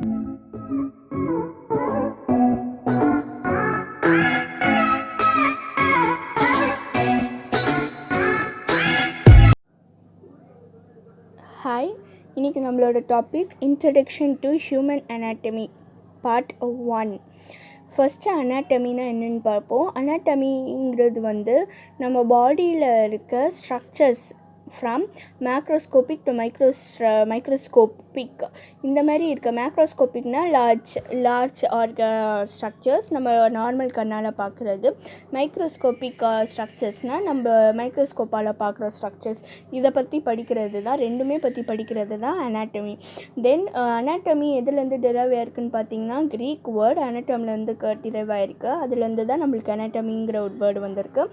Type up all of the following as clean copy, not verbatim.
Hi, இன்றைக்கி நம்மளோட topic introduction to human anatomy part 1. First அனாட்டமினா என்னென்னு பார்ப்போம். அனாட்டமிங்கிறது வந்து நம்ம பாடியில் இருக்க structures from macroscopic to microscopic இந்த மாதிரி இருக்க. மேக்ரோஸ்கோபிக்னால் லார்ஜ் ஸ்ட்ரக்சர்ஸ் நம்ம நார்மல் கண்ணால் பார்க்குறது. மைக்ரோஸ்கோபிக் ஸ்ட்ரக்சர்ஸ்னால் நம்ம மைக்ரோஸ்கோப்பால் பார்க்குற ஸ்ட்ரக்சர்ஸ். இதை பற்றி படிக்கிறது தான், ரெண்டுமே பற்றி படிக்கிறது தான் அனாட்டமி. தென் அனாட்டமி எதுலேருந்து டிரைவ் ஆயிருக்குன்னு பார்த்தீங்கன்னா க்ரீக் வேர்டு அனாட்டமிலேருந்து டிரைவ் ஆயிருக்கு. அதுலேருந்து தான் நம்மளுக்கு அனாட்டமிங்கிற ஒரு வேர்டு வந்திருக்கு.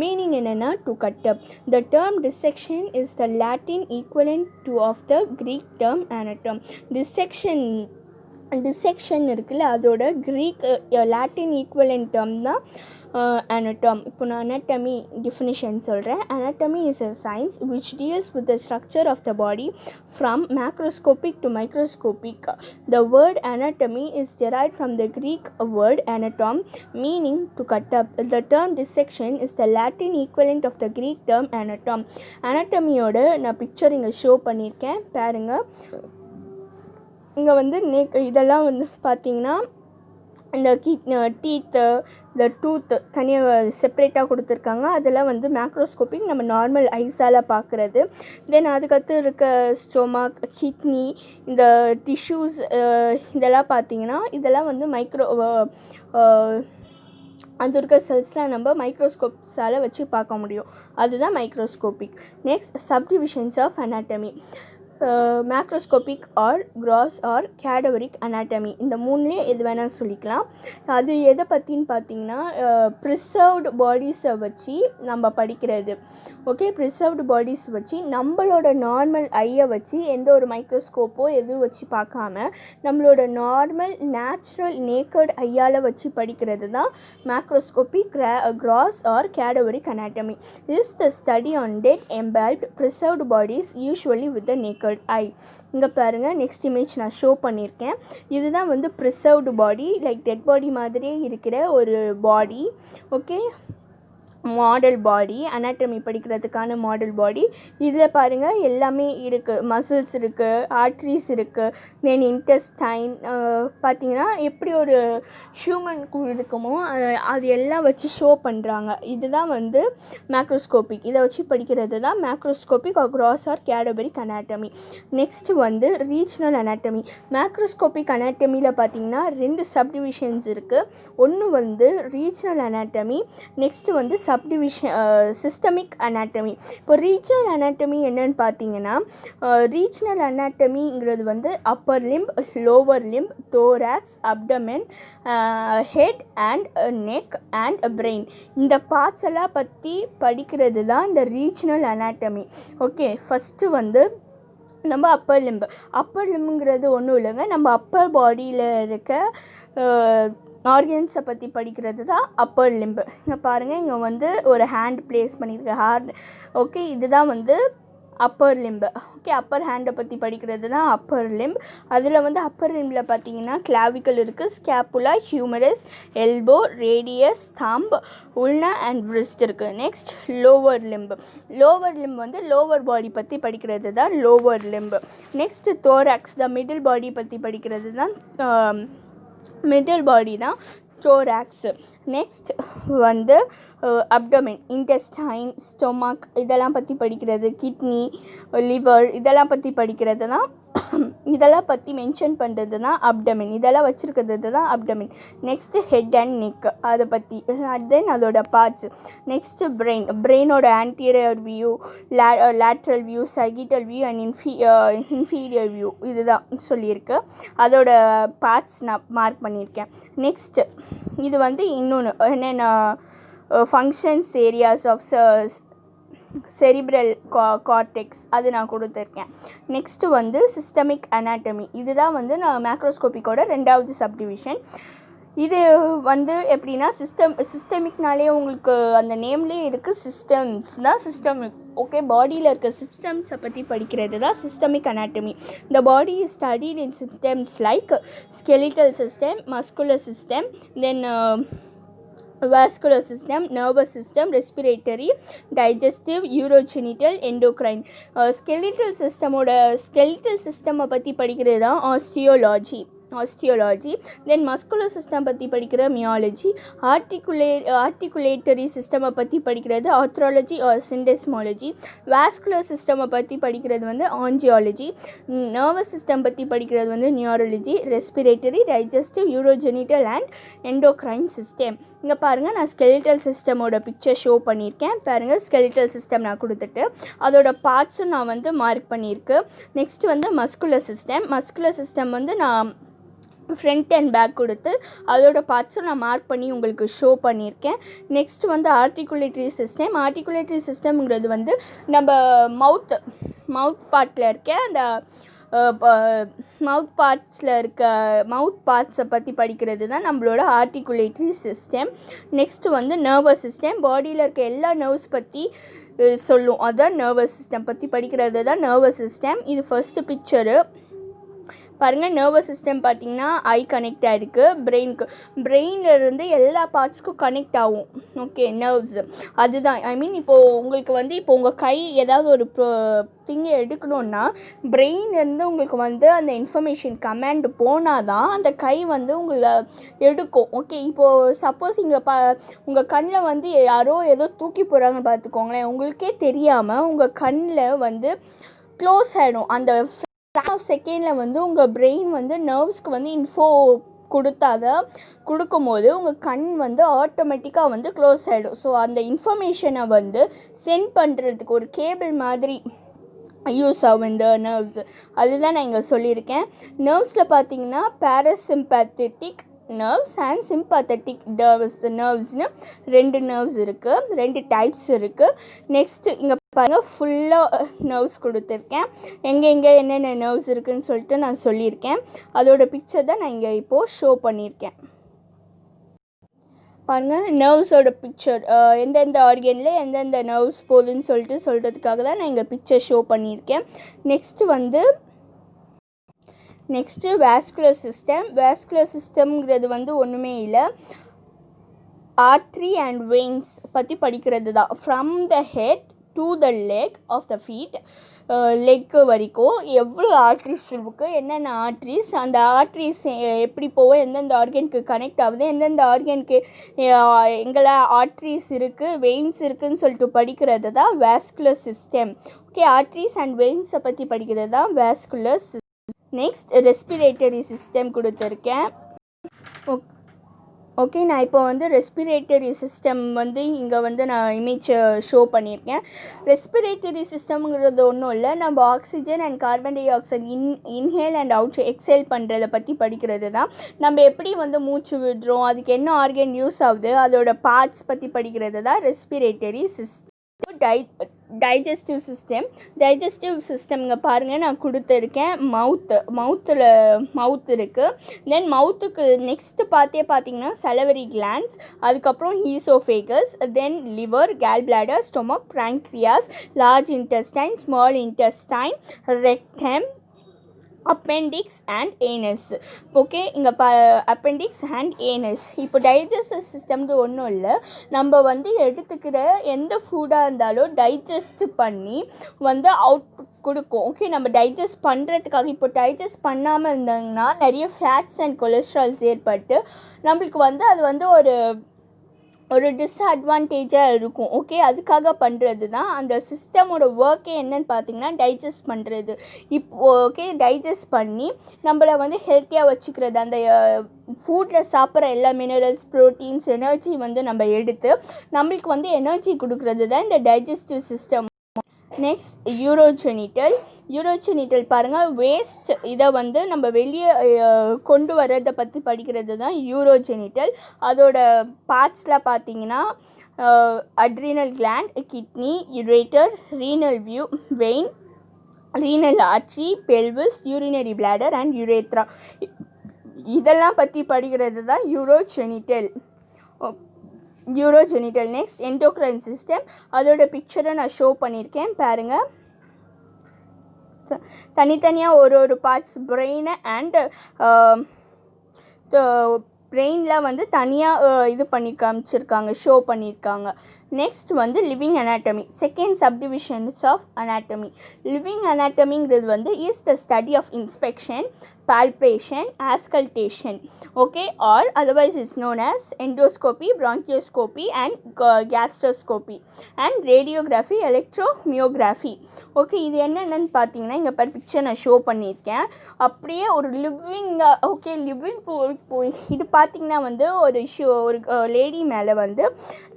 மீனிங் என்னென்னா to cut up. The term dissection is the Latin equivalent to of the Greek term anatom. dissection இருக்குல்ல, அதோட Greek Latin equivalent term தான் anatomy. இப்போ நான் anatomy definition சொல்கிறேன். Anatomy is a science which deals with the structure of the body from macroscopic to microscopic. The word anatomy is derived from the Greek word anatom, meaning to cut up. The term dissection is the Latin equivalent of the Greek term anatom. Anatomy-யோட நான் picture இங்கே show பண்ணியிருக்கேன் பாருங்கள். இங்கே வந்து இதெல்லாம் வந்து பார்த்திங்கன்னா இந்த டீத்து, இந்த டூத்து தனியாக செப்ரேட்டாக கொடுத்துருக்காங்க. அதெல்லாம் வந்து மேக்ரோஸ்கோபிக், நம்ம நார்மல் ஐஸால் பார்க்குறது. தென் அதுக்கடுத்து இருக்க ஸ்டொமக், கிட்னி, இந்த டிஷ்யூஸ் இதெல்லாம் பார்த்திங்கன்னா இதெல்லாம் வந்து அது இருக்க செல்ஸ்லாம் நம்ம மைக்ரோஸ்கோப்ஸால் வச்சு பார்க்க முடியும். அதுதான் microscopic. Next subdivisions of anatomy. Macroscopic or gross or cadaveric anatomy. இந்த மூணுலேயே எது வேணால் சொல்லிக்கலாம். அது எதை பற்றின்னு பார்த்தீங்கன்னா ப்ரிசர்வ்டு பாடிஸை வச்சு நம்ம படிக்கிறது. ஓகே, ப்ரிசர்வ்டு பாடிஸ் வச்சு நம்மளோட நார்மல் ஐயை வச்சு எந்த ஒரு மைக்ரோஸ்கோப்போ எதுவும் வச்சு பார்க்காம நம்மளோட நார்மல் நேச்சுரல் நேக்கட் ஐயால் வச்சு படிக்கிறது தான் macroscopic gross or cadaveric anatomy. Is the study on dead embalmed preserved bodies usually with the naked eye. இங்கே பாருங்கள், நெக்ஸ்ட் இமேஜ் நான் ஷோ பண்ணியிருக்கேன். இதுதான் வந்து preserved body, like dead body மாதிரியே இருக்கிற ஒரு பாடி. ஓகே, மாடல் பாடி, அனாட்டமி படிக்கிறதுக்கான மாடல் பாடி. இதில் பாருங்கள் எல்லாமே இருக்குது. மசில்ஸ் இருக்குது, ஆர்ட்ரிஸ் இருக்குது, தென் இன்டெஸ்டைன் பார்த்திங்கன்னா எப்படி ஒரு ஹியூமனுக்கு இருக்குமோ அது எல்லாம் வச்சு ஷோ பண்ணுறாங்க. இதுதான் வந்து மேக்ரோஸ்கோபிக். இதை வச்சு படிக்கிறது தான் macroscopic or gross or cadaveric anatomy. Next வந்து ரீஜனல் அனாட்டமி. மேக்ரோஸ்கோபிக் அனாட்டமியில் பார்த்திங்கன்னா 2 சப்டிவிஷன்ஸ் இருக்குது. ஒன்று வந்து ரீஜனல் அனாட்டமி, நெக்ஸ்ட்டு வந்து சிஸ்டமிக் அனாட்டமி. இப்போ ரீஜனல் அனாட்டமி என்னன்னு பார்த்தீங்கன்னா ரீஜனல் அனாட்டமிங்கிறது வந்து upper limb, lower limb, thorax, abdomen, head and neck and brain. இந்த பார்ட்ஸ் எல்லாம் பற்றி படிக்கிறது தான் இந்த ரீஜனல் அனாட்டமி. ஓகே, ஃபஸ்ட்டு வந்து நம்ம அப்பர் லிம்புங்கிறது ஒன்றும் இல்லைங்க, நம்ம அப்பர் பாடியில் இருக்க ஆர்கன்ஸை பற்றி படிக்கிறது தான் அப்பர் லிம்பு. இங்கே பாருங்கள், இங்கே வந்து ஒரு ஹேண்ட் ப்ளேஸ் பண்ணியிருக்க ஓகே, இதுதான் வந்து அப்பர் லிம்பு. ஓகே, அப்பர் ஹேண்டை பற்றி படிக்கிறது தான் அப்பர் லிம்ப். அதில் வந்து அப்பர் லிம்பில் பார்த்தீங்கன்னா கிளாவிக்கல் இருக்குது, scapula, humerus, elbow, radius, thumb, ulna and wrist இருக்குது. நெக்ஸ்ட் லோவர் லிம்ப் வந்து லோவர் பாடி பற்றி படிக்கிறது தான் lower limb. Next thorax, the middle body பற்றி படிக்கிறது தான் மிடில் பாடி தான் தோராக்ஸு. நெக்ஸ்ட் வந்து அப்டமென், இன்டெஸ்டைன், ஸ்டொமக் இதெல்லாம் பற்றி படிக்கிறது, கிட்னி, லிவர் இதெல்லாம் பற்றி படிக்கிறது தான் இதெல்லாம் பற்றி மென்ஷன் பண்ணுறது தான் அப்டமென். இதெல்லாம் வச்சுருக்கிறது தான் abdomen. Next head and neck, அதை பற்றி. தென் அதோட பார்ட்ஸு. நெக்ஸ்ட்டு பிரெயினோட anterior view, lateral view, sagittal view and inferior view இதுதான் சொல்லியிருக்கு. அதோட பார்ட்ஸ் நான் மார்க் பண்ணியிருக்கேன். நெக்ஸ்ட்டு இது வந்து இன்னொன்று என்னென்ன functions areas of cerebral cortex அது நான் கொடுத்துருக்கேன். நெக்ஸ்ட்டு வந்து சிஸ்டமிக் அனாட்டமி. இதுதான் வந்து நான் மேக்ரோஸ்கோபிக்கோட 2வது சப்டிவிஷன். இது வந்து எப்படின்னா சிஸ்டமிக்னாலே உங்களுக்கு அந்த நேம்லேயே இருக்குது, சிஸ்டம்ஸ் தான் சிஸ்டமிக். ஓகே, பாடியில் இருக்க சிஸ்டம்ஸை பற்றி படிக்கிறது தான் சிஸ்டமிக் அனாட்டமி. இந்த body is studied in systems like skeletal system, muscular system, then vascular system, nervous system, respiratory, digestive, urogenital, endocrine. skeletal system பற்றி படிக்கிறது தான் ஆஸ்டியோலாஜி. தென் மஸ்குலர் சிஸ்டம் பற்றி படிக்கிற மியாலஜி. ஆர்டிகுலேட்டரி சிஸ்டமை பற்றி படிக்கிறது ஆர்த்ராலஜி ஆர் சிண்டெஸ்மாலஜி. வாஸ்குலர் சிஸ்டமை பற்றி படிக்கிறது வந்து ஆஞ்சியாலஜி. நர்வஸ் சிஸ்டம் பற்றி படிக்கிறது வந்து neurology. Respiratory, digestive, urogenital and endocrine system. இங்கே பாருங்கள், நான் ஸ்கெலிட்டல் சிஸ்டமோட பிக்சர் ஷோ பண்ணியிருக்கேன். பாருங்கள், ஸ்கெலிட்டல் சிஸ்டம் நான் கொடுத்துட்டு அதோட பார்ட்ஸும் நான் வந்து மார்க் பண்ணியிருக்கேன். நெக்ஸ்ட் வந்து மஸ்குலர் சிஸ்டம் வந்து நான் ஃப்ரண்ட் அண்ட் பேக் கொடுத்து அதோட பார்ட்ஸும் நான் மார்க் பண்ணி உங்களுக்கு ஷோ பண்ணியிருக்கேன். நெக்ஸ்ட் வந்து ஆர்டிகுலேட்டரி சிஸ்டம்ங்கிறது வந்து நம்ம மவுத் பார்ட்டில் இருக்க அந்த மவுத் பார்ட்ஸை பற்றி படிக்கிறது தான் நம்மளோட ஆர்டிகுலேட்டரி சிஸ்டம். நெக்ஸ்ட் வந்து நர்வஸ் சிஸ்டம், பாடியில் இருக்க எல்லா நர்வ்ஸ் பற்றி சொல்லும், அதான் நர்வஸ் சிஸ்டம் பற்றி படிக்கிறது தான் நர்வஸ் சிஸ்டம். இது ஃபர்ஸ்ட்டு பிக்சரு பாருங்கள். நர்வஸ் சிஸ்டம் பார்த்திங்கன்னா ஐ கனெக்ட் ஆகிருக்கு பிரெயின்லேருந்து எல்லா பார்ட்ஸ்க்கும் கனெக்ட் ஆகும். ஓகே, நர்வ்ஸ் அதுதான் ஐ மீன் இப்போது உங்களுக்கு வந்து இப்போ உங்கள் கை ஏதாவது ஒரு திங்கை எடுக்கணுன்னா பிரெயின்லேருந்து உங்களுக்கு வந்து அந்த இன்ஃபர்மேஷன் கமாண்ட் போனால் தான் அந்த கை வந்து உங்களை எடுக்கும். ஓகே, இப்போது சப்போஸ் இங்கே உங்கள் கண்ணில் வந்து யாரோ ஏதோ தூக்கி போகிறாங்கன்னு பார்த்துக்கோங்களேன், உங்களுக்கே தெரியாமல் உங்கள் கண்ணில் வந்து க்ளோஸ் ஆகிடும். அந்த ஆஃப் செகண்டில் வந்து உங்கள் பிரெயின் வந்து நர்வ்ஸ்க்கு வந்து இன்ஃபோ கொடுக்கும்போது உங்கள் கண் வந்து ஆட்டோமேட்டிக்காக வந்து க்ளோஸ் ஆகிடும். ஸோ அந்த இன்ஃபர்மேஷனை வந்து சென்ட் பண்ணுறதுக்கு ஒரு கேபிள் மாதிரி யூஸ் ஆகும் இந்த நர்வ்ஸ். அதுதான் நான் இங்கே சொல்லியிருக்கேன். நர்வ்ஸில் பார்த்தீங்கன்னா பேராசிம்பத்தட்டிக் நர்வ்ஸ் அண்ட் சிம்பத்தட்டிக் நர்வ்ஸ்னு 2 நர்வ்ஸ் இருக்குது, 2 டைப்ஸ் இருக்குது. நெக்ஸ்ட்டு இங்கே பாருங்கள், ஃபுல்லாக நர்வ்ஸ் கொடுத்துருக்கேன். எங்கே என்னென்ன நர்வ்ஸ் இருக்குதுன்னு சொல்லிட்டு நான் சொல்லியிருக்கேன். அதோட பிக்சர் தான் நான் இங்கே இப்போது ஷோ பண்ணியிருக்கேன். பாருங்கள், நர்வ்ஸோட பிக்சர் எந்தெந்த ஆர்கனில் எந்தெந்த நர்வ்ஸ் போகுதுன்னு சொல்கிறதுக்காக தான் நான் இங்கே பிக்சர் ஷோ பண்ணியிருக்கேன். நெக்ஸ்ட்டு வேஸ்குலர் சிஸ்டம்ங்கிறது வந்து ஒன்றுமே இல்லை, ஆர்ட்ரி அண்ட் வெயின்ஸ் பற்றி படிக்கிறது தான். From the head to the leg of the feet, லெக்கு வரைக்கும் எவ்வளோ ஆர்ட்ரிஸ் இருக்குது, என்னென்ன ஆர்ட்ரிஸ், அந்த ஆர்ட்ரிஸ் எப்படி போவோம், எந்தெந்த ஆர்கனுக்கு கனெக்ட் ஆகுது, எந்தெந்த ஆர்கனுக்கு எங்கெல்லாம் ஆர்ட்ரிஸ் இருக்குது, வெயின்ஸ் இருக்குதுன்னு சொல்லிட்டு படிக்கிறது தான் vascular system. Okay, arteries and வெயின்ஸை பற்றி படிக்கிறது தான் vascular system. Next respiratory system கொடுத்துருக்கேன். ஓகே, நான் இப்போ வந்து ரெஸ்பிரேட்டரி சிஸ்டம் வந்து இங்கே வந்து நான் இமேஜ் ஷோ பண்ணியிருக்கேன். ரெஸ்பிரேட்டரி சிஸ்டம்ங்கிறது ஒன்றும் இல்லை, நம்ம oxygen and carbon dioxide inhale and exhale பண்ணுறதை பற்றி படிக்கிறது தான். நம்ம எப்படி வந்து மூச்சு விடுறோம், அதுக்கு என்ன ஆர்கன் யூஸ் ஆகுது, அதோட பார்ட்ஸ் பற்றி படிக்கிறது தான் ரெஸ்பிரேட்டரி சிஸ்டம். டைஜஸ்டிவ் சிஸ்டம் இங்கே பாருங்கள், நான் கொடுத்துருக்கேன். மவுத் இருக்குது. தென் மவுத்துக்கு நெக்ஸ்ட்டு பார்த்தீங்கன்னா சலவரி கிளாண்ட்ஸ், அதுக்கப்புறம் oesophagus, then liver, Khel bladder, stomach, pancreas, large intestine, small intestine, rectum, appendix and ஏனஸ். Okay, இங்கே அப்பெண்டிக்ஸ் அண்ட் ஏனஸ். இப்போ டைஜஸ்டிவ் சிஸ்டம்னு ஒன்றும் இல்லை, நம்ம வந்து எடுத்துக்கிற எந்த ஃபுட்டாக இருந்தாலும் டைஜஸ்ட் பண்ணி வந்து அவுட்புட் கொடுக்கும். ஓகே, நம்ம டைஜஸ்ட் பண்ணுறதுக்காக இப்போ டைஜஸ்ட் பண்ணாமல் இருந்தாங்கன்னா நிறைய ஃபேட்ஸ் அண்ட் கொலஸ்ட்ரால்ஸ் ஏற்பட்டு நம்மளுக்கு வந்து அது வந்து ஒரு டிஸ்அட்வான்டேஜாக இருக்கும். ஓகே, அதுக்காக பண்ணுறது தான் அந்த சிஸ்டமோட ஒர்க்கே என்னன்னு பார்த்தீங்கன்னா டைஜஸ்ட் பண்ணுறது. ஓகே, டைஜஸ்ட் பண்ணி நம்மளை வந்து ஹெல்த்தியாக வச்சுக்கிறது. அந்த ஃபுட்டில் சாப்பிட்ற எல்லா மினரல்ஸ், ப்ரோட்டீன்ஸ், எனர்ஜி வந்து நம்ம எடுத்து நம்மளுக்கு வந்து எனர்ஜி கொடுக்குறது தான் இந்த டைஜஸ்டிவ் சிஸ்டம். நெக்ஸ்ட் யூரோஜெனிட்டல் பாருங்கள், வேஸ்ட் இதை வந்து நம்ம வெளியே கொண்டு வரதை பற்றி படிக்கிறது தான் யூரோஜெனிட்டல். அதோட பார்ட்ஸில் பார்த்தீங்கன்னா adrenal gland, kidney, ureter, renal vein, renal artery, pelvis, urinary bladder and urethra. இதெல்லாம் பற்றி படிக்கிறது தான் யூரோஜெனிட்டல். நெக்ஸ்ட் எண்டோக்ரைன் சிஸ்டம், அதோட பிக்சரை நான் ஷோ பண்ணியிருக்கேன் பாருங்கள். தனித்தனியாக ஒரு பார்ட்ஸ் பிரெயின் அண்ட் பிரெயினில் வந்து தனியாக இது பண்ணி காமிச்சிருக்காங்க, ஷோ பண்ணியிருக்காங்க. நெக்ஸ்ட் வந்து living anatomy, second subdivisions of anatomy. Living அனாட்டமிங்கிறது வந்து is the study of inspection, palpation, auscultation, okay, or otherwise is known as endoscopy, bronchoscopy and gastroscopy and radiography, electromyography. Okay, இது என்னென்னு பார்த்தீங்கன்னா இங்கே பிக்சர் நான் show பண்ணியிருக்கேன். அப்படியே ஒரு லிவிங் இது பார்த்தீங்கன்னா வந்து ஒரு லேடி மேலே வந்து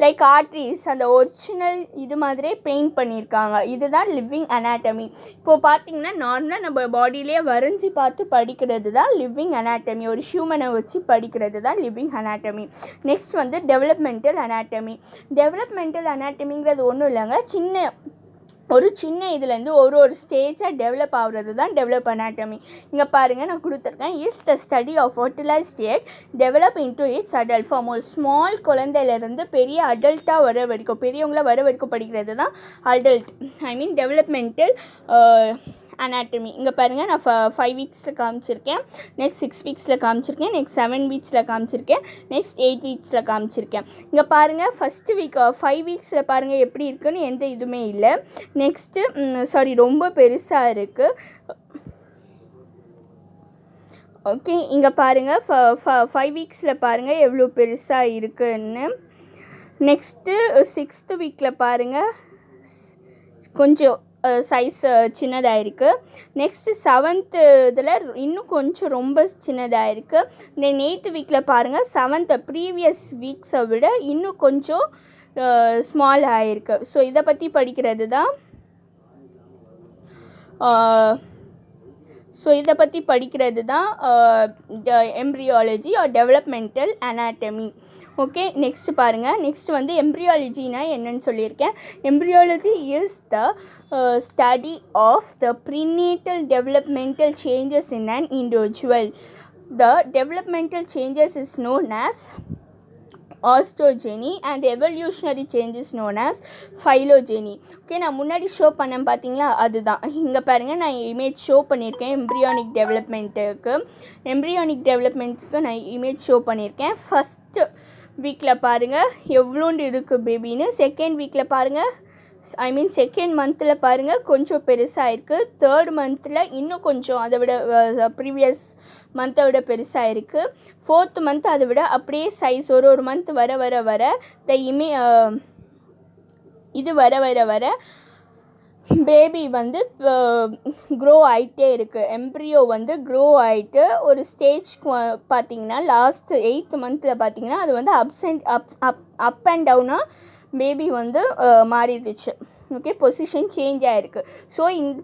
லைக் ஆர்ட்ரிஸ் அந்த ஒரிஜினல் இது மாதிரியே பெயிண்ட் பண்ணியிருக்காங்க. இதுதான் லிவிங் அனாட்டமி. இப்போது பார்த்தீங்கன்னா நார்மலாக நம்ம பாடியிலே வரைஞ்சி பார்த்து படிக்கிறது தான் லிவிங் அனாட்டமி. ஒரு ஹியூமனை வச்சு படிக்கிறது தான் லிவிங் அனாட்டமி. நெக்ஸ்ட் வந்து டெவலப்மெண்டல் அனாட்டமி. டெவலப்மெண்டல் அனாட்டமிங்கிறது ஒன்றும் இல்லைங்க, சின்ன இதுலேருந்து ஒரு ஸ்டேஜாக டெவலப் ஆகுறது தான் டெவலப் அனாட்டமி. இங்கே பாருங்கள் நான் கொடுத்துருக்கேன். Is the study of fertilised egg develop into its adult form. ஒரு ஸ்மால் குழந்தையிலேருந்து பெரிய அடல்ட்டாக வர வரைக்கும், பெரியவங்கள வர வரைக்கும் படிக்கிறது தான் அடல்ட், டெவலப்மெண்டல் அனாட்டமி. இங்கே பாருங்கள் நான் 5 வீக்ஸில் காமிச்சிருக்கேன், நெக்ஸ்ட் 6 வீக்ஸில் காமிச்சிருக்கேன், நெக்ஸ்ட் 7 வீக்ஸில் காமிச்சிருக்கேன், நெக்ஸ்ட் 8 வீக்ஸில் காமிச்சிருக்கேன். இங்கே பாருங்கள் ஃபஸ்ட்டு வீக் 5 வீக்ஸில் பாருங்கள் எப்படி இருக்குன்னு எந்த இதுவுமே இல்லை. நெக்ஸ்ட்டு ரொம்ப பெருசாக இருக்குது. ஓகே, இங்கே பாருங்கள் 5 வீக்ஸில் பாருங்கள் எவ்வளோ பெருசாக இருக்குன்னு. நெக்ஸ்ட்டு 6th வீக்கில் பாருங்கள் கொஞ்சம் சைஸ் சின்னதாக இருக்குது. நெக்ஸ்ட்டு 7th இதில் இன்னும் கொஞ்சம் ரொம்ப சின்னதாக இருக்குது. தென் 8th வீக்கில் பாருங்கள் 7th ப்ரீவியஸ் வீக்ஸை விட இன்னும் கொஞ்சம் ஸ்மால் ஆகிருக்கு. ஸோ இதை பற்றி படிக்கிறது தான் embryology or developmental anatomy. Okay, next பாருங்கள். நெக்ஸ்ட் வந்து எம்ப்ரியாலஜினா என்னன்னு சொல்லியிருக்கேன். Embryology is the study of the prenatal developmental changes in an individual. The developmental changes is known as osteogeny and evolutionary changes known as phylogeny. Okay, நான் முன்னாடி show பண்ணேன் பார்த்தீங்களா, அதுதான். இங்கே பாருங்கள் நான் இமேஜ் ஷோ பண்ணியிருக்கேன். எம்ப்ரியானிக் டெவலப்மெண்ட்டுக்கு நான் இமேஜ் ஷோ பண்ணியிருக்கேன். ஃபஸ்ட்டு வீக்கில் பாருங்கள் எவ்வளோண்டு இருக்குது பேபின்னு. செகண்ட் வீக்கில் பாருங்கள், செகண்ட் மந்தில் பாருங்கள் கொஞ்சம் பெருசாக இருக்குது. தேர்ட் மந்தில் இன்னும் கொஞ்சம் அதை விட ப்ரீவியஸ் மந்த்தை விட பெருசாக இருக்குது. 4th மந்த் அதை விட அப்படியே சைஸ் ஒரு மந்த் வர வர வர இது வர வர வர பேபி வந்து க்ரோ ஆகிட்டே இருக்குது. எம்ப்ரியோ வந்து க்ரோ ஆகிட்டு ஒரு ஸ்டேஜ் பார்த்திங்கன்னா லாஸ்ட் 8th மந்தில் பார்த்திங்கன்னா அது வந்து அப் அண்ட் டவுனாக பேபி வந்து மாறிடுச்சு. ஓகே, பொசிஷன் சேஞ்ச் ஆகிருக்கு. ஸோ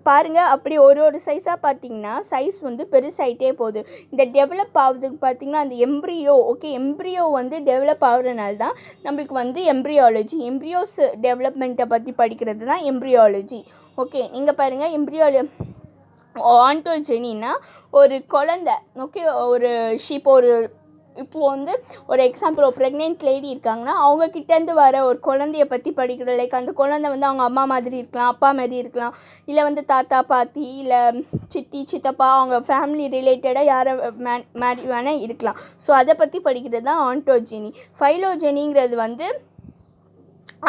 பாருங்கள் அப்படி ஒரு சைஸாக பார்த்தீங்கன்னா சைஸ் வந்து பெருசாகிட்டே போகுது. இந்த டெவலப் ஆகுதுக்கு பார்த்திங்கன்னா அந்த எம்ப்ரியோ வந்து டெவலப் ஆகுறதுனால தான் நம்மளுக்கு வந்து எம்ப்ரியோஸ் டெவலப்மெண்ட்டை பற்றி படிக்கிறது தான் எம்ப்ரியாலஜி. ஓகே, நீங்கள் பாருங்கள் ஆன்டோஜெனின்னா ஒரு குழந்தை. ஓகே, இப்போ வந்து ஒரு எக்ஸாம்பிள், ஒரு ப்ரெக்னென்ட் லேடி இருக்காங்கன்னா அவங்கக்கிட்டேருந்து வர ஒரு குழந்தைய பற்றி படிக்கிறது. லைக் அந்த குழந்தை வந்து அவங்க அம்மா மாதிரி இருக்கலாம், அப்பா மாதிரி இருக்கலாம், இல்லை வந்து தாத்தா பாட்டி, இல்லை சித்தி சித்தப்பா, அவங்க ஃபேமிலி ரிலேட்டடாக யாரை மாதிரி வேணால் இருக்கலாம். ஸோ அதை பற்றி படிக்கிறது தான் ஆன்டோஜெனி. ஃபைலோஜெனிங்கிறது வந்து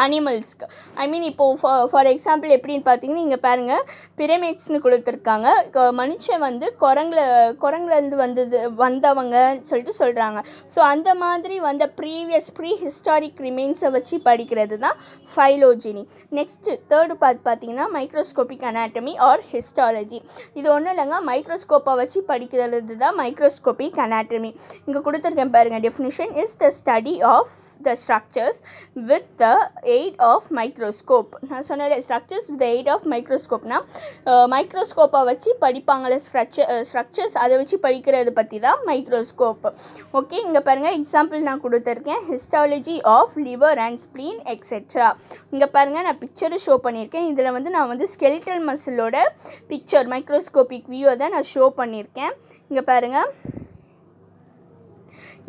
அனிமல்ஸ்க்கு. இப்போது ஃபார் எக்ஸாம்பிள் எப்படின்னு பார்த்தீங்கன்னா இங்கே பாருங்கள் பிரமேட்ஸ்னு கொடுத்துருக்காங்க. மனுஷன் வந்து குரங்குலேருந்து வந்தவங்க சொல்லிட்டு சொல்கிறாங்க. ஸோ அந்த மாதிரி வந்த ப்ரீ ஹிஸ்டாரிக் ரிமைன்ஸை வச்சு படிக்கிறது தான் ஃபைலோஜெனி. நெக்ஸ்ட்டு தேர்டு பார்த்தீங்கன்னா மைக்ரோஸ்கோபிக் அனாட்டமி ஆர் ஹிஸ்டாலஜி. இது ஒன்றும் இல்லைங்க, மைக்ரோஸ்கோப்பை வச்சு படிக்கிறது தான் மைக்ரோஸ்கோபிக் அனாட்டமி. இங்கே கொடுத்துருக்கேன் பாருங்கள். Definition is the study of the structures with the aid of microscope. நான் சொன்னேன் structures with the aid of microscope-னா மைக்ரோஸ்கோப்பை வச்சு படிப்பாங்களே ஸ்ட்ரக்சர்ஸ், அதை வச்சு படிக்கிறது பற்றி தான் மைக்ரோஸ்கோப். ஓகே, இங்கே பாருங்கள் எக்ஸாம்பிள் நான் கொடுத்துருக்கேன். Histology of liver and spleen etcetera. இங்கே பாருங்கள் நான் பிக்சரு ஷோ பண்ணியிருக்கேன். இதில் வந்து நான் வந்து ஸ்கெலிட்டல் மசிலோட பிக்சர் மைக்ரோஸ்கோபிக் வியூவை தான் நான் ஷோ பண்ணியிருக்கேன். இங்கே பாருங்கள்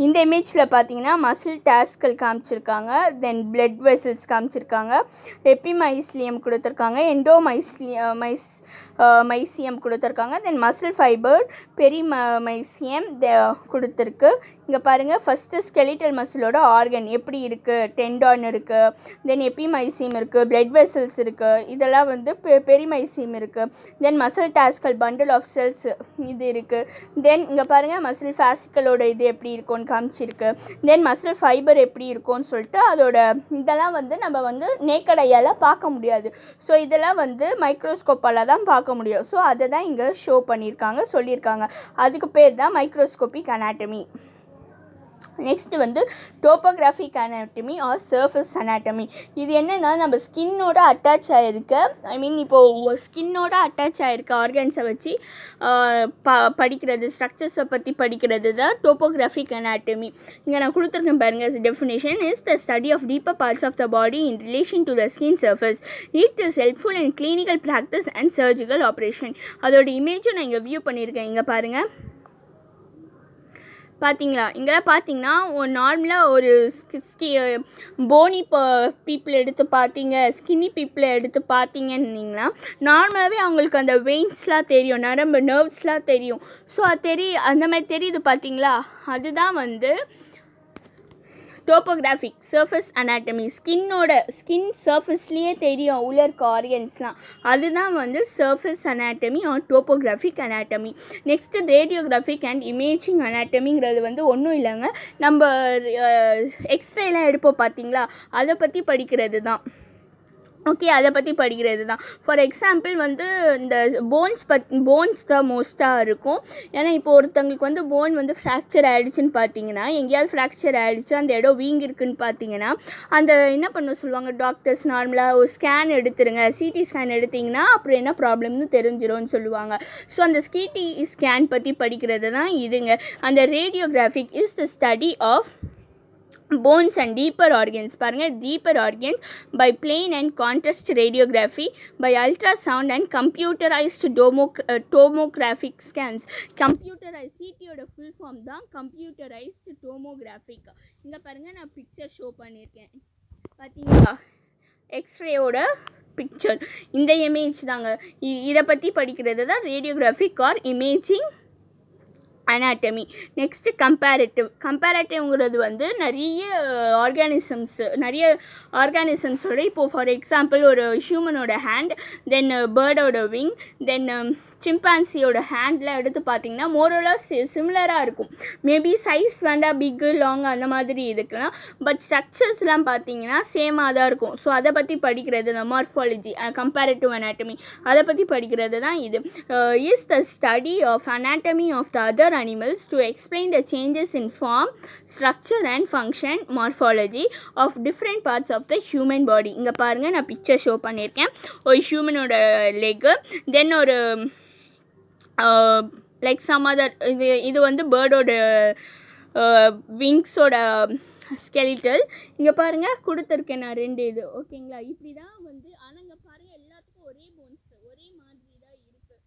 இந்த இமேஜில் பார்த்தீங்கன்னா மசில் டாஸ்கள் காமிச்சிருக்காங்க, தென் பிளட் வெசல்ஸ் காமிச்சிருக்காங்க, எபிமைசிலியம் கொடுத்துருக்காங்க, மைசியம் கொடுத்துருக்காங்க, தென் மசில் ஃபைபர் பெரிமைசியம் கொடுத்துருக்கு. இங்கே பாருங்கள், ஃபஸ்ட்டு ஸ்கெலிட்டல் மசிலோட ஆர்கன் எப்படி இருக்குது, டெண்டான் இருக்குது, தென் எபிமைசியம் இருக்குது, பிளட் வெசல்ஸ் இருக்குது, இதெல்லாம் வந்து பெரிமைசியம் இருக்குது, தென் மசில் டாஸ்கல் பண்டில் ஆஃப் செல்ஸ் இது இருக்குது, தென் இங்கே பாருங்கள் மசில் ஃபேசிக்கலோட இது எப்படி இருக்கும்னு காமிச்சிருக்கு, தென் மசில் ஃபைபர் எப்படி இருக்கும்னு சொல்லிட்டு அதோட இதெல்லாம் வந்து நம்ம வந்து நேக்கட் ஐயால் பார்க்க முடியாது. ஸோ இதெல்லாம் வந்து மைக்ரோஸ்கோப்பால் தான் பார்க்க முடியும். ஸோ அதை தான் இங்கே ஷோ பண்ணியிருக்காங்க, சொல்லியிருக்காங்க. அதுக்கு பேர் தான் மைக்ரோஸ்கோபிக் அனாட்டமி. நெக்ஸ்ட்டு வந்து topographic anatomy or surface anatomy. இது என்னென்னா நம்ம ஸ்கின்னோட அட்டாச் ஆகிருக்க, இப்போது ஸ்கின்னோட அட்டாச் ஆகிருக்க ஆர்கன்ஸை வச்சு படிக்கிறது, ஸ்ட்ரக்சர்ஸை பற்றி படிக்கிறது தான் டோப்போகிராஃபிக் அனாட்டமி. இங்கே நான் கொடுத்துருக்கேன் பாருங்கள், definition is the study of deeper parts of the body in relation to the skin surface. It is helpful in clinical practice and surgical operation. அதோட இமேஜும் நான் இங்கே வியூ பண்ணியிருக்கேன். இங்கே பாருங்கள், பார்த்தீங்களா, இங்கெல்லாம் பார்த்தீங்கன்னா நார்மலாக ஒரு போனி பீப்புள் எடுத்து பார்த்தீங்க, ஸ்கின்னி பீப்புளை எடுத்து பார்த்தீங்கன்னா நார்மலாகவே அவங்களுக்கு அந்த வெயின்ஸ்லாம் தெரியும், நர்வ்ஸ்லாம் தெரியும். ஸோ அது அந்த மாதிரி தெரியுது பார்த்தீங்களா, அதுதான் வந்து டோப்போகிராஃபிக் சர்ஃபேஸ் அனாட்டமி. ஸ்கின் சர்ஃபேஸ்லேயே தெரியும் உள்ள இருக்க ஆர்கன்ஸ்லாம், அதுதான் வந்து surface anatomy or topographic anatomy. Next radiographic and imaging அனாட்டமிங்கிறது வந்து ஒன்றும் இல்லைங்க, நம்ம எக்ஸ்ரேலாம் எடுப்போம் பார்த்தீங்களா, அதை பற்றி படிக்கிறது தான். ஓகே, அதை பற்றி படிக்கிறது தான். ஃபார் எக்ஸாம்பிள் வந்து இந்த போன்ஸ் தான் மோஸ்ட்டாக இருக்கும். ஏன்னா இப்போ ஒருத்தங்களுக்கு வந்து போன் வந்து ஃப்ராக்சர் ஆகிடுச்சின்னு பார்த்தீங்கன்னா, எங்கேயாவது ஃப்ராக்சர் ஆகிடுச்சு, அந்த இடம் வீங்கிருக்குன்னு பார்த்தீங்கன்னா, அந்த என்ன பண்ண சொல்லுவாங்க டாக்டர்ஸ், நார்மலாக ஒரு ஸ்கேன் எடுத்துருங்க, சிடி ஸ்கேன் எடுத்திங்கன்னா அப்புறம் என்ன ப்ராப்ளம்னு தெரிஞ்சிரும்னு சொல்லுவாங்க. ஸோ அந்த சிடி ஸ்கேன் பற்றி படிக்கிறது தான் இதுங்க. அந்த radiographic is the study of bones and deeper organs. பாருங்க, deeper organs by plain and contrast radiography, by ultrasound and computerized tomographic scans. Computerized CT-ஓட full form தான் computerized tomographic. இங்கே பாருங்க, நான் பிக்சர் ஷோ பண்ணியிருக்கேன் பார்த்தீங்களா, எக்ஸ்ரேயோட பிக்சர், இந்த இமேஜ் தாங்க. இதை பற்றி படிக்கிறது தான் radiographic or imaging anatomy. Next கம்பேரட்டிவ்ங்கிறது வந்து நிறைய ஆர்கானிசம்ஸோட, இப்போது ஃபார் எக்ஸாம்பிள் ஒரு ஹியூமனோட ஹேண்ட், தென் பேர்டோட விங், தென் சிம்பான்சியோட ஹேண்டில் எடுத்து பார்த்திங்கன்னா மோரோலாக சிமிலராக இருக்கும். மேபி சைஸ் வேண்டாம், பிக்கு லாங் அந்த மாதிரி இருக்குன்னா, பட் ஸ்ட்ரக்சர்ஸ்லாம் பார்த்திங்கன்னா சேமாக தான் இருக்கும். ஸோ அதை பற்றி படிக்கிறது இந்த மார்ஃபாலஜி, கம்பேரட்டிவ் அனாட்டமி, அதை பற்றி படிக்கிறது தான் இது. Is the study of anatomy of the other animals to explain the changes in form, structure and function, morphology of different parts of the human body. இங்கே பாருங்கள், நான் பிக்சர் ஷோ பண்ணியிருக்கேன். ஒரு ஹியூமனோட லெக்கு, தென் ஒரு லைக் சம் அதர், இது வந்து பேர்டோட விங்ஸோட skeletal. இங்கே பாருங்கள், கொடுத்துருக்கேன் நான் 2 இது. ஓகேங்களா, இப்படி தான் வந்து. ஆனால் இங்கே பாருங்கள், எல்லாத்துக்கும் ஒரே போன்ஸ், ஒரே மாதிரி தான் இருக்குது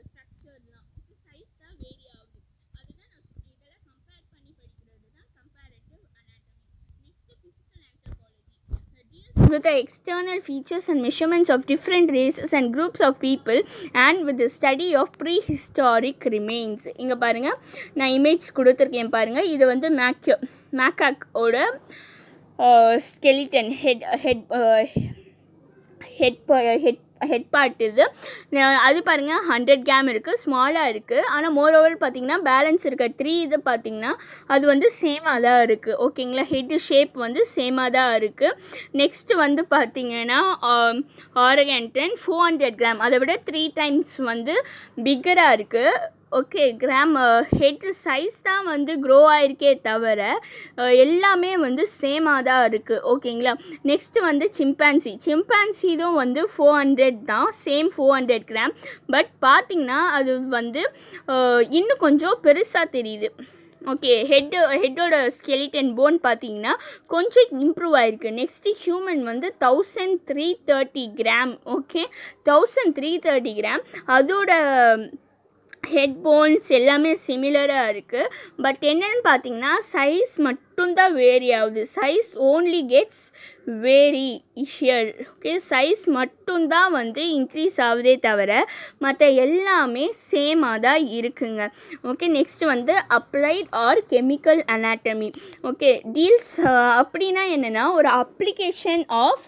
ஸ்ட்ரக்சர்லாம். சைஸ் தான் வேரி ஆகுது. அதுதான் நான் இதெல்லாம் கம்பேர் பண்ணி படிக்கிறது தான் comparative anatomy. Next physical anthropology deals with the external features and measurements of different races and groups of people and with the study of prehistoric remains. இங்கே பாருங்கள், நான் இமேஜ் கொடுத்துருக்கேன் பாருங்கள். இது வந்து மேக்காக்கோட ஸ்கெலிட்டன் ஹெட் பார்ட். இது அது பாருங்கள் 100 கிராம் இருக்குது, ஸ்மாலாக இருக்குது. ஆனால் மோரோவர் பார்த்திங்கன்னா பேலன்ஸ் இருக்க 3 இது பார்த்திங்கன்னா அது வந்து சேமாக தான் இருக்குது. ஓகேங்களா, ஹெட் ஷேப் வந்து சேமாக தான் இருக்குது. நெக்ஸ்ட்டு வந்து பார்த்திங்கன்னா ஆரகன்டன் 400 கிராம், அதை விட 3 டைம்ஸ் வந்து பிக்கராக இருக்குது. ஓகே, ஹெட் சைஸ் தான் வந்து க்ரோ ஆகிருக்கே தவிர எல்லாமே வந்து சேமாக தான் இருக்குது. ஓகேங்களா, நெக்ஸ்ட்டு வந்து சிம்பான்சிதும் வந்து 400 தான், சேம் 400 கிராம். பட் பார்த்திங்கன்னா அது வந்து இன்னும் கொஞ்சம் பெருசாக தெரியுது. ஓகே, ஹெட்டோட ஸ்கெலிட்டன் போன் பார்த்தீங்கன்னா கொஞ்சம் இம்ப்ரூவ் ஆகிருக்கு. நெக்ஸ்ட்டு ஹியூமன் வந்து 1330 கிராம். Okay, 1330 gram. அதோட ஹெட் போன்ஸ் எல்லாமே சிமிலராக இருக்குது. பட் என்னென்னு பார்த்தீங்கன்னா சைஸ் மட்டும்தான் வேரி ஆகுது. Size only gets vary here. Okay, size மட்டும்தான் வந்து இன்க்ரீஸ் ஆகுதே தவிர மற்ற எல்லாமே சேமாக தான் இருக்குங்க. ஓகே, நெக்ஸ்ட் வந்து applied or chemical anatomy. Okay, deals அப்படின்னா என்னென்னா ஒரு application of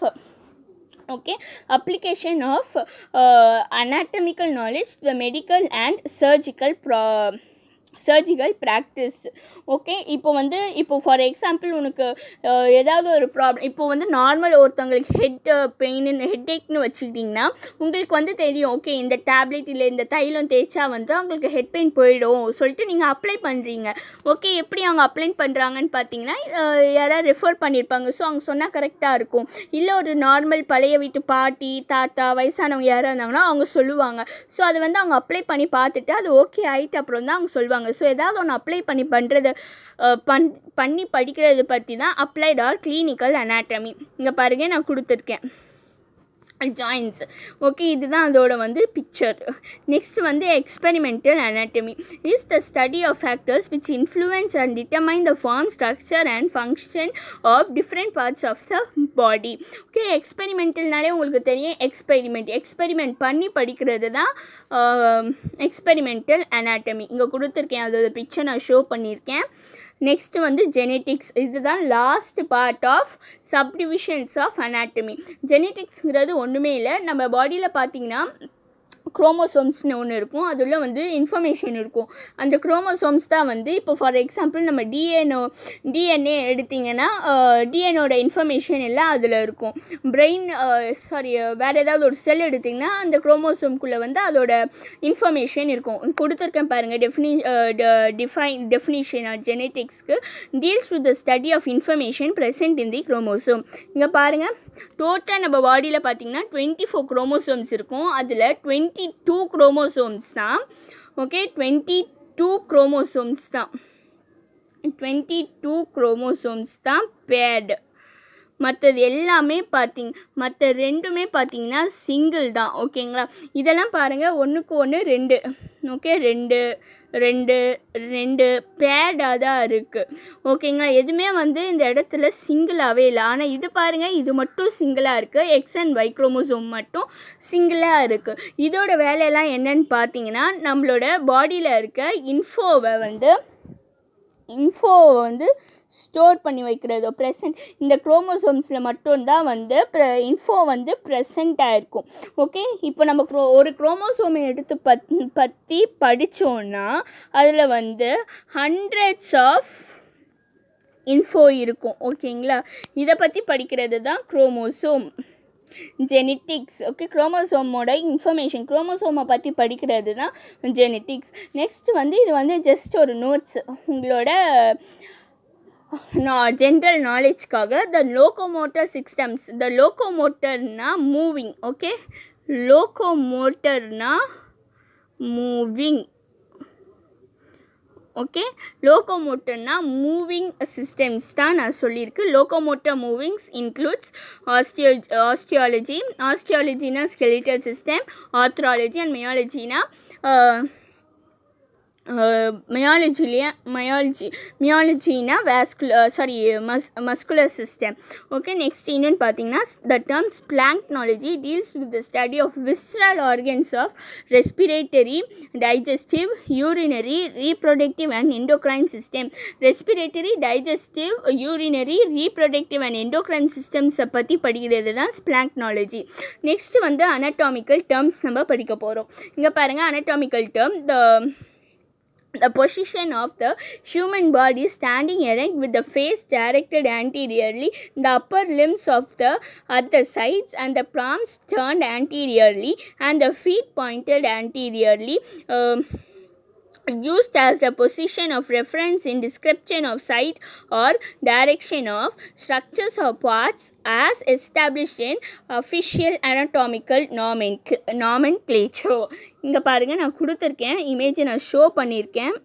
anatomical knowledge, the medical and surgical practice. Okay, இப்போ ஃபார் எக்ஸாம்பிள் உனக்கு ஏதாவது ஒரு ப்ராப்ளம், இப்போ வந்து நார்மல் ஒருத்தவங்களுக்கு ஹெட்டேக்னு வச்சுக்கிட்டிங்கன்னா உங்களுக்கு வந்து தெரியும், ஓகே இந்த டேப்லெட் இல்லை இந்த தைலம் தேய்ச்சா வந்து அவங்களுக்கு ஹெட் பெயின் போயிடும் சொல்லிட்டு நீங்கள் அப்ளை பண்ணுறீங்க. ஓகே, எப்படி அவங்க அப்ளை பண்ணுறாங்கன்னு பார்த்தீங்கன்னா யாராவது ரெஃபர் பண்ணியிருப்பாங்க. ஸோ அவங்க சொன்னால் கரெக்டாக இருக்கும். இல்லை ஒரு நார்மல் பழைய வீட்டு பாட்டி தாத்தா வயசானவங்க யாராக இருந்தாங்கன்னா அவங்க சொல்லுவாங்க. ஸோ அதை வந்து அவங்க அப்ளை பண்ணி பார்த்துட்டு அது ஓகே ஆகிட்டு அப்புறம் தான் அவங்க சொல்லுவாங்க. ஸோ ஏதாவது ஒன்று அப்ளை பண்ணி படிக்கிறது பற்றி தான் அப்ளைட் ஆர் கிளினிக்கல் அனாட்டமி. இங்கே பாருங்கள் நான் கொடுத்துருக்கேன் ஜாயின்ஸ். ஓகே, இதுதான் அதோட வந்து பிக்சர். நெக்ஸ்ட் வந்து experimental anatomy is the study of factors which influence and determine the form, structure and function of different parts of the body. Okay, எக்ஸ்பெரிமெண்டல்னாலே உங்களுக்கு தெரியும் எக்ஸ்பெரிமெண்ட் பண்ணி படிக்கிறது தான் எக்ஸ்பெரிமெண்டல் அனாட்டமி. இங்கே கொடுத்துருக்கேன், அதோட பிக்சர் நான் ஷோ பண்ணியிருக்கேன். நெக்ஸ்ட் வந்து ஜெனட்டிக்ஸ். இதுதான் last part of subdivisions of anatomy. ஜெனட்டிக்ஸ்ங்கிறது ஒன்றுமே இல்லை, நம்ம பாடியில் பார்த்தீங்கன்னா குரோமோசோம்ஸ்னு ஒன்று இருக்கும். அதில் வந்து இன்ஃபர்மேஷன் இருக்கும். அந்த குரோமோசோம்ஸ் தான் வந்து இப்போ ஃபார் எக்ஸாம்பிள் நம்ம டிஎன்ஏ எடுத்திங்கன்னா டிஎன்ஏட இன்ஃபர்மேஷன் எல்லாம் அதில் இருக்கும். வேறு ஏதாவது ஒரு செல் எடுத்திங்கன்னா அந்த குரோமோசோம்குள்ளே வந்து அதோட இன்ஃபர்மேஷன் இருக்கும். கொடுத்துருக்கேன் பாருங்கள் டெஃபினிஷன் ஆஃப் ஜெனட்டிக்ஸ்க்கு deals with the study of information present in the chromosome. இங்கே பாருங்கள், டோட்டல் நம்ம பாடியில் பார்த்திங்கன்னா 24 குரோமோசோம்ஸ் இருக்கும். அதில் 22 குரோமோசோம்ஸ் தான். ஓகே, 22 குரோமோசோம்ஸ் தான் பேர்டு. மற்றது எல்லாமே மற்ற ரெண்டுமே பார்த்தீங்கன்னா சிங்கிள் தான். ஓகேங்களா, இதெல்லாம் பாருங்கள் ஒன்றுக்கு ஒன்று 2. ஓகே, 2 பேடாக தான் இருக்குது. ஓகேங்களா, எதுவுமே வந்து இந்த இடத்துல சிங்கிளாகவே இல்லை. ஆனால் இது பாருங்கள், இது மட்டும் சிங்கிளாக இருக்குது. எக்ஸ் அண்ட் ஒய் குரோமோசோம் மட்டும் சிங்கிளாக இருக்குது. இதோட வேலையெல்லாம் என்னன்னு பார்த்தீங்கன்னா நம்மளோட பாடியில் இருக்க இன்ஃபோவை வந்து ஸ்டோர் பண்ணி வைக்கிறது. ப்ரெசன்ட் இந்த குரோமோசோம்ஸில் மட்டும்தான் வந்து இன்ஃபோ வந்து ப்ரெசண்ட்டாக இருக்கும். ஓகே, இப்போ நம்ம ஒரு குரோமோசோமை எடுத்து பற்றி படித்தோன்னா அதில் வந்து ஹண்ட்ரட்ஸ் ஆஃப் இன்ஃபோ இருக்கும். ஓகேங்களா, இதை பற்றி படிக்கிறது தான் குரோமோசோம் ஜெனட்டிக்ஸ். ஓகே, குரோமோசோமோட இன்ஃபர்மேஷன் குரோமோசோமை பற்றி படிக்கிறது தான் ஜெனட்டிக்ஸ். நெக்ஸ்ட் வந்து இது வந்து ஜஸ்ட் ஒரு நோட்ஸ் உங்களோட ஜென்ரல் நாலேஜ்க்காக. The locomotor systems. த லோகோமோட்டர்னா மூவிங். ஓகே, லோகோமோட்டர்னா மூவிங். ஓகே, லோகோமோட்டர்னா மூவிங் சிஸ்டம்ஸ் தான் நான் சொல்லியிருக்கு. லோகோமோட்டர் மூவிங்ஸ் இன்க்ளூட்ஸ் ஆஸ்டியாலஜினா ஸ்கெலிட்டல் சிஸ்டம், ஆர்த்ராலஜி அண்ட் மியாலஜினா மியாலஜினா மஸ்குலர் சிஸ்டம். ஓகே, நெக்ஸ்ட் இன்னொன்று பார்த்தீங்கன்னா the terms splanchnology deals with the study of visceral organs of respiratory, digestive, urinary, reproductive and endocrine system. Respiratory, digestive, urinary, reproductive and endocrine சிஸ்டம்ஸை பற்றி படிக்கிறது தான் splanchnology. Next வந்து anatomical terms நம்ம படிக்க போகிறோம். இங்கே பாருங்கள், anatomical term the position of the human body standing erect with the face directed anteriorly, the upper limbs at the sides and the palms turned anteriorly and the feet pointed anteriorly, used as the position of reference in description of sight or direction of structures or parts as established in official anatomical nomenclature. இங்கே பாருங்கள், நான் கொடுத்துருக்கேன் இமேஜை நான் show பண்ணியிருக்கேன்.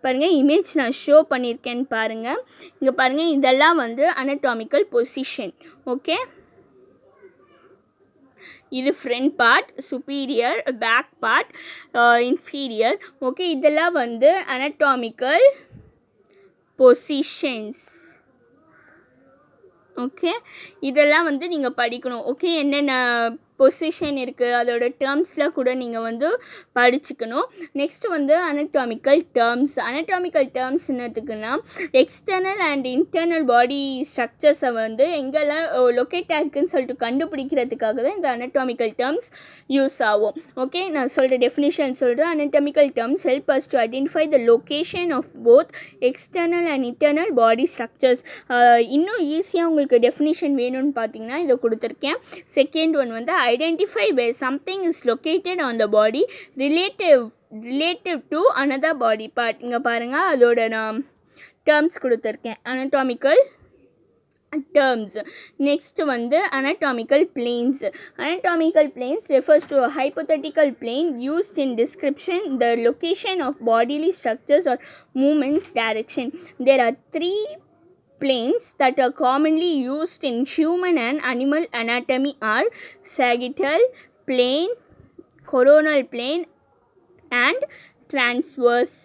பாருங்கள், image நான் show பண்ணியிருக்கேன்னு பாருங்கள். இங்கே பாருங்கள், இதெல்லாம் வந்து anatomical position. ஓகே, இது front part, superior, back part, inferior. Okay, இதெல்லாம் வந்து anatomical பொசிஷன்ஸ். ஓகே, இதெல்லாம் வந்து நீங்கள் படிக்கணும். ஓகே, என்னென்ன பொசிஷன் இருக்குது அதோட டேர்ம்ஸில் கூட நீங்கள் வந்து படிச்சுக்கணும். நெக்ஸ்ட் வந்து anatomical terms. anatomical terms என்னத்துக்குன்னா எக்ஸ்டர்னல் அண்ட் இன்டர்னல் பாடி ஸ்ட்ரக்சர்ஸை வந்து எங்கெல்லாம் லொக்கேட் ஆகுதுன்னு சொல்லிட்டு கண்டுபிடிக்கிறதுக்காக தான் இந்த anatomical terms யூஸ் ஆகும். ஓகே, நான் சொல்கிற டெஃபினிஷன் சொல்கிறேன். anatomical terms help us to identify the location of both external and internal body structures. இன்னும் ஈஸியாக உங்களுக்கு டெஃபினிஷன் வேணும்னு பார்த்தீங்கன்னா இதை கொடுத்துருக்கேன். செகண்ட் ஒன் வந்து identify where something is located on the body relative to another body part. இங்கே பாருங்கள், அதோட நான் டேர்ம்ஸ் கொடுத்துருக்கேன், anatomical terms. Next வந்து anatomical planes. Anatomical planes refers to a hypothetical plane used in description the location of bodily structures or movements direction. There are 3 planes that are commonly used in human and animal anatomy are sagittal plane, coronal plane and transverse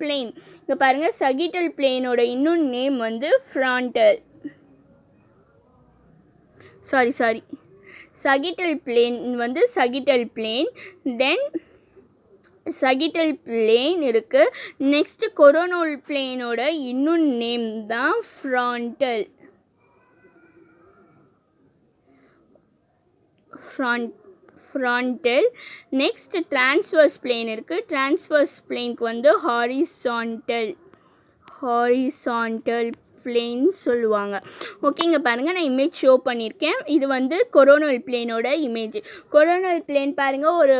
plane. இங்க பாருங்க, sagittal plane ஓட இன்னொரு name வந்து frontal. sagittal plane வந்து sagittal plane, then sagittal plane இருக்கு. Next coronal plane ஓட இன்னொரு name தான் frontal. நெக்ஸ்ட் transverse plane இருக்கு. transverse planeக்கு வந்து horizontal பிளேன் சொல்லுவாங்க. ஓகே, இங்கே பாருங்கள், நான் இமேஜ் ஷோ பண்ணியிருக்கேன். இது வந்து கொரோனல் பிளேனோட இமேஜ். கொரோனல் பிளேன் பாருங்கள், ஒரு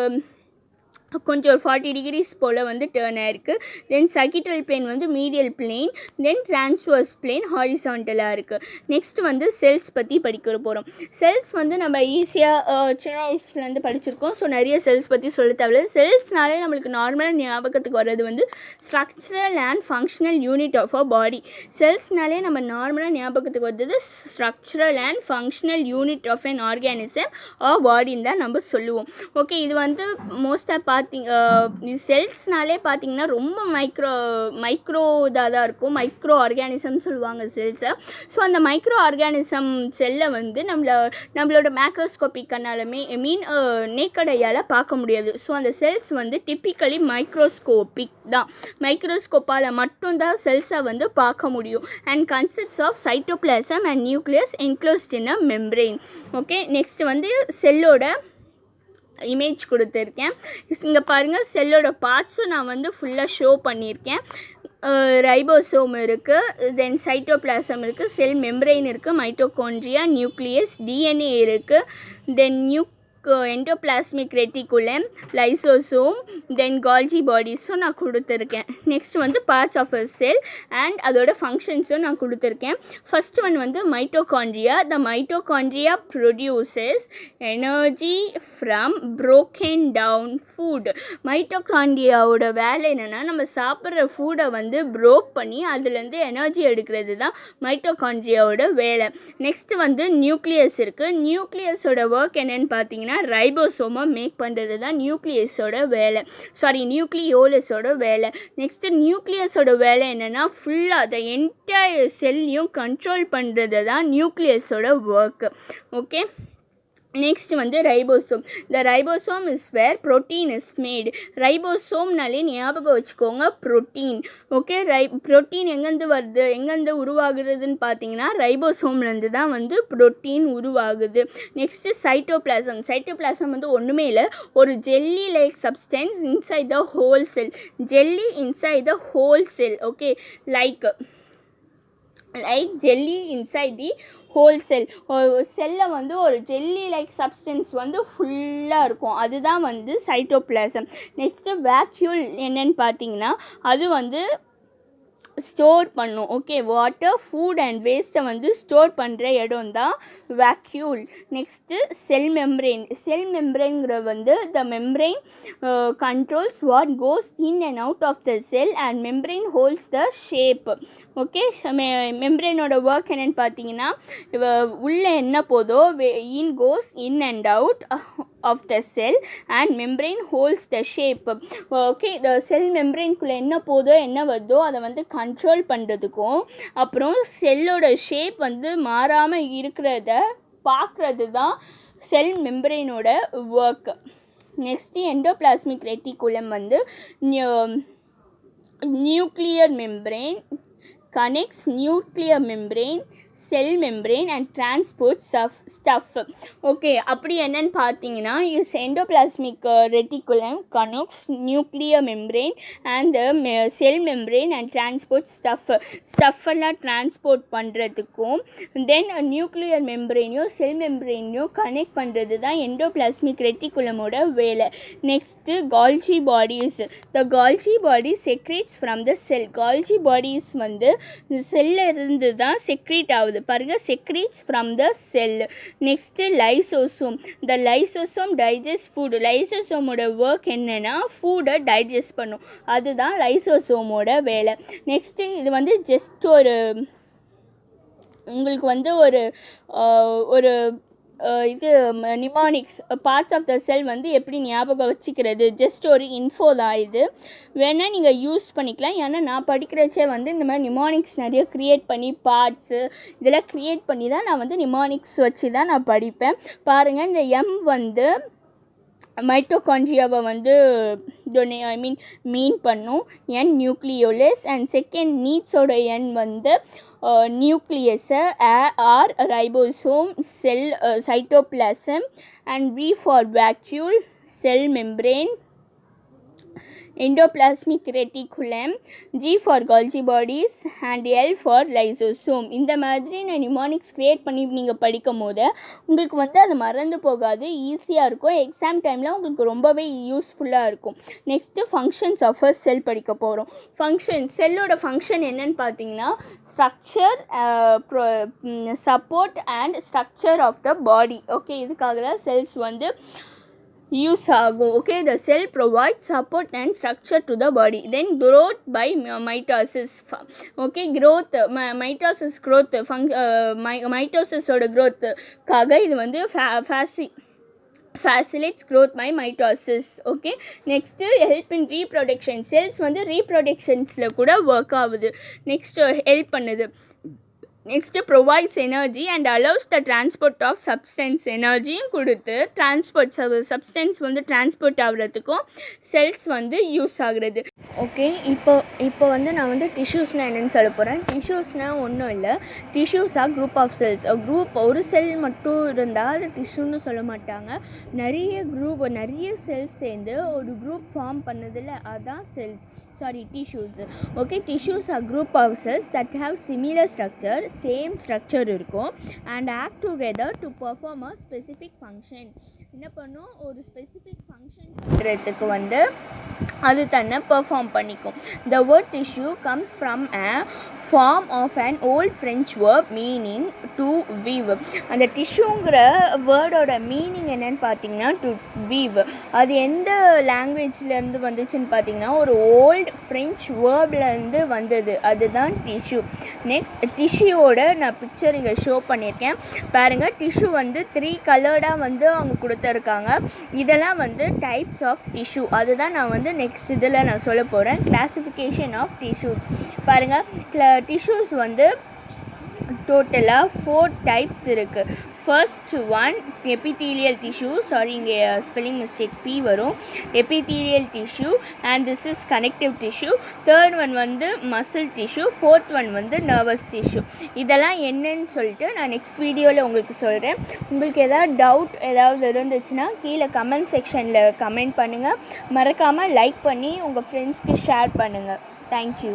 கொஞ்சம் ஒரு 40 degrees போல் வந்து டேர்ன் ஆகிருக்கு. தென் sagittal plane வந்து மீடியல் பிளேன், தென் transverse plane ஹாரிசான்டலாக இருக்குது. நெக்ஸ்ட் வந்து செல்ஸ் பற்றி படிக்க போகிறோம். செல்ஸ் வந்து நம்ம ஈஸியாக சின்ன வயசுலேருந்து படிச்சிருக்கோம். ஸோ நிறைய செல்ஸ் பற்றி சொல்ல தேவையில்லை. செல்ஸ்னாலே நம்மளுக்கு நார்மலாக ஞாபகத்துக்கு வர்றது வந்து structural and functional unit of a body. செல்ஸ்னாலே நம்ம நார்மலாக ஞாபகத்துக்கு வர்றது structural and functional unit of an organism or பாடின்னு தான் நம்ம சொல்லுவோம். ஓகே, இது வந்து மோஸ்ட்டாக செல்ஸ்னாலே பார்த்தீங்கன்னா ரொம்ப மைக்ரோ இதாக தான் இருக்கும். மைக்ரோ ஆர்கானிசம் சொல்லுவாங்க செல்ஸை. ஸோ அந்த மைக்ரோ ஆர்கானிசம் செல்லை வந்து நம்மளோட மேக்ரோஸ்கோபிக் கண்ணால் நேக்கடையால் பார்க்க முடியாது. ஸோ அந்த செல்ஸ் வந்து டிப்பிக்கலி மைக்ரோஸ்கோபிக் தான். மைக்ரோஸ்கோப்பால் மட்டும்தான் செல்ஸை வந்து பார்க்க முடியும். And consists of cytoplasm and nucleus enclosed in a membrane. Okay, next வந்து செல்லோட இமேஜ் கொடுத்துருக்கேன். இங்கே பாருங்கள், செல்லோட பார்ட்ஸும் நான் வந்து ஃபுல்லாக ஷோ பண்ணியிருக்கேன். ரைபோசோம் இருக்குது, தென் சைட்டோபிளாசம் இருக்குது, செல் மெம்பரெயின் இருக்குது, மைட்டோகாண்ட்ரியா, நியூக்ளியஸ், டிஎன்ஏ இருக்குது, then endoplasmic reticulum, lysosome, then Golgi பாடிஸும் நான் கொடுத்துருக்கேன். நெக்ஸ்ட் வந்து parts of a cell and அதோட ஃபங்க்ஷன்ஸும் நான் கொடுத்துருக்கேன். ஃபர்ஸ்ட் ஒன் வந்து mitochondria. The mitochondria produces energy from broken down food. மைட்டோகாண்ட்ரியாவோட வேலை என்னென்னா, நம்ம சாப்பிட்ற ஃபுட்டை வந்து ப்ரோக் பண்ணி அதுலேருந்து எனர்ஜி எடுக்கிறது தான் மைட்டோகாண்ட்ரியாவோட வேலை. நெக்ஸ்ட் வந்து நியூக்ளியஸ் இருக்குது. நியூக்ளியஸோட ஒர்க் என்னென்னு பார்த்தீங்கன்னா, ரைபோசோமை மேக் பண்ணுறது தான் நியூக்ளியஸோட வேலை. நியூக்ளியோலஸோட வேலை. நெக்ஸ்ட் நியூக்ளியஸோட வேலை என்னென்னா, ஃபுல்லாக த என்டையர் செல்லையும் கண்ட்ரோல் பண்ணுறது தான் நியூக்ளியஸோட ஒர்க்கு. ஓகே, நெக்ஸ்ட் வந்து ribosome. The ribosome is where protein is made. ரைபோசோம்னாலே ஞாபகம் வச்சுக்கோங்க, ப்ரோட்டீன். ஓகே, ப்ரோட்டீன் எங்கேருந்து வருது, எங்கேருந்து உருவாகுறதுன்னு பார்த்தீங்கன்னா ரைபோசோம்லேருந்து தான் வந்து ப்ரோட்டீன் உருவாகுது. Next cytoplasm. சைட்டோபிளாசம் வந்து ஒன்றுமே இல்லை, ஒரு jelly like substance inside the whole cell. Jelly inside the whole cell. Okay, like jelly inside the whole cell. செல்லை வந்து ஒரு ஜெல்லி லைக் சப்ஸ்டன்ஸ் வந்து ஃபுல்லாக இருக்கும், அதுதான் வந்து சைட்டோபிளாசம். நெக்ஸ்ட்டு வேக்யூல் என்னன்னு பார்த்தீங்கன்னா, அது வந்து ஸ்டோர் பண்ணும். ஓகே, வாட்டர், ஃபுட் அண்ட் வேஸ்ட்டை வந்து ஸ்டோர் பண்ணுற இடம் தான் vacuole. Next cell membrane. Cell மெம்பரெயின்கிற வந்து the membrane controls what goes in and out of the cell and membrane holds the shape. Okay, மெம்பரெயினோட ஒர்க் என்னென்னு பார்த்தீங்கன்னா, உள்ளே என்ன போதோ goes in and out of the cell and membrane holds the shape. Okay, இந்த செல் மெம்பரேன்குள்ளே என்ன போதோ என்ன வருதோ அதை வந்து கண்ட்ரோல் பண்ணுறதுக்கும் அப்புறம் செல்லோட ஷேப் வந்து மாறாமல் இருக்கிறத பார்க்குறது தான் செல் மெம்பரேனோட ஒர்க். நெக்ஸ்ட்டு எண்டோபிளாஸ்மிக் ரெட்டிகுலம் வந்து nuclear membrane connects nuclear membrane, cell membrane and transport stuff. Okay, அப்படி என்னன்னு பார்த்தீங்கன்னா is endoplasmic reticulum connects nuclear membrane and cell membrane and transport ஸ்டஃப்பெல்லாம் டிரான்ஸ்போர்ட் பண்ணுறதுக்கும் தென் நியூக்ளியர் மெம்பரேனையும் செல் மெம்பரேனையும் கனெக்ட் பண்ணுறது தான் endoplasmic ரெட்டிகுலமோட வேலை. Next Golgi bodies. The Golgi body secretes from the cell. Golgi bodies வந்து செல்லில் இருந்து தான் செக்ரேட் ஆகுது பாருங்க, secretes from the cell. Next lysosome. The lysosome digest food. லைசோசோமோட ஒர்க் என்னென்னா ஃபுட்டை டைஜஸ்ட் பண்ணும், அதுதான் லைசோசோமோட வேலை. நெக்ஸ்ட்டு இது வந்து ஜஸ்ட் உங்களுக்கு வந்து ஒரு இது நிமானிக்ஸ் பார்ட்ஸ் ஆஃப் த செல் வந்து எப்படி ஞாபகம் வச்சுக்கிறது, ஜஸ்ட் ஒரு இன்ஃபோ தான். இது வேணால் நீங்கள் யூஸ் பண்ணிக்கலாம். ஏன்னா நான் படிக்கிறச்சே வந்து இந்த மாதிரி நிமானிக்ஸ் நிறைய க்ரியேட் பண்ணி பார்ட்ஸு இதெல்லாம் க்ரியேட் பண்ணி தான் நான் வந்து நிமானிக்ஸ் வச்சு தான் நான் படிப்பேன். பாருங்கள், இந்த எம் வந்து மைட்டோகாண்ட்ரியாவை வந்து மீன் பண்ணும், என் நியூக்ளியோலஸ் அண்ட் செகண்ட் நீட்ஸோட என் வந்து நியூக்ளியஸை, R ribosome, cell cytoplasm and V for vacuole, cell membrane, endoplasmic reticulum, G for Golgi bodies and L for lysosome. இந்த மாதிரி நான் நிமானிக்ஸ் க்ரியேட் பண்ணி நீங்கள் படிக்கும் போது உங்களுக்கு வந்து அது மறந்து போகாது, ஈஸியாக இருக்கும். எக்ஸாம் டைமில் உங்களுக்கு ரொம்பவே யூஸ்ஃபுல்லாக இருக்கும். Next functions of a cell படிக்க போகிறோம். செல்லோட ஃபங்க்ஷன் என்னன்னு பார்த்தீங்கன்னா structure, support and structure of the body. Okay, இதுக்காக தான் செல்ஸ் வந்து யூஸ் ஆகும். Okay, the cell provides support and structure to the body. Then growth by mitosis. Okay, growth mitosis growth மைட்டோசிஸோட growthக்காக இது வந்து facilitates growth by mitosis. Okay, next help in reproduction. Cells வந்து ரீப்ரொடக்ஷன்ஸில் கூட ஒர்க் ஆகுது. நெக்ஸ்ட்டு ஹெல்ப் பண்ணுது. Next provides energy and allows the transport of substance. எனர்ஜியும் கொடுத்து சப்ஸ்டன்ஸ் வந்து டிரான்ஸ்போர்ட் ஆகுறதுக்கும் செல்ஸ் வந்து யூஸ் ஆகுறது. ஓகே, இப்போ வந்து நான் வந்து டிஷ்யூஸ்னால் என்னென்னு சொல்ல போகிறேன். டிஷ்யூஸ்னால் ஒன்றும் இல்லை, tissues are group of cells. ஒரு செல் மட்டும் இருந்தால் அது டிஷ்யூன்னு சொல்ல மாட்டாங்க. நிறைய செல்ஸ் சேர்ந்து ஒரு குரூப் ஃபார்ம் பண்ணதில்ல, அதுதான் cells. tissues. Okay, tissues are group of cells that have similar structure, same structure இருக்கும் and act together to perform a specific function. என்ன பண்ணும், ஒரு ஸ்பெசிஃபிக் ஃபங்க்ஷன் பண்ணுறதுக்கு வந்து அது தன்னை பெர்ஃபார்ம் பண்ணிக்கும். The word tissue comes from a form of an old French verb meaning to weave. அந்த டிஷ்யூங்கிற வேர்டோட மீனிங் என்னன்னு பார்த்தீங்கன்னா டு வீவ். அது எந்த லாங்குவேஜ்லேருந்து வந்துச்சுன்னு பார்த்தீங்கன்னா ஒரு ஓல்டு ஃப்ரெஞ்ச் வேர்ப்லேருந்து வந்தது, அதுதான் டிஷ்யூ. நெக்ஸ்ட் டிஷ்யூவோட நான் பிக்சர் இங்கே ஷோ பண்ணியிருக்கேன் பாருங்கள். டிஷ்யூ வந்து 3 கலர்டாக வந்து அவங்க கொடுத்துருக்காங்க. இதெல்லாம் வந்து டைப்ஸ் ஆஃப் டிஷ்யூ, அதுதான் நான் வந்து நெக்ஸ்ட் இதில் நான் சொல்ல போகிறேன். கிளாசிஃபிகேஷன் ஆஃப் டிஷ்யூஸ் பாருங்கள். டிஷ்யூஸ் வந்து டோட்டலாக 4 டைப்ஸ் இருக்குது. First one epithelial tissue, sorry இங்கே ஸ்பெல்லிங் மிஸ்டேக் பி வரும், epithelial tissue and this is connective tissue. Third one வந்து மசில் டிஷ்யூ, ஃபோர்த் ஒன் வந்து நர்வஸ் டிஷ்யூ. இதெல்லாம் என்னன்னு சொல்லிட்டு நான் நெக்ஸ்ட் வீடியோவில் உங்களுக்கு சொல்கிறேன். உங்களுக்கு ஏதாவது டவுட் ஏதாவது இருந்துச்சுன்னா கீழே கமெண்ட் செக்ஷனில் கமெண்ட் பண்ணுங்கள். மறக்காமல் லைக் பண்ணி உங்கள் ஃப்ரெண்ட்ஸ்க்கு ஷேர் பண்ணுங்கள். தேங்க்யூ.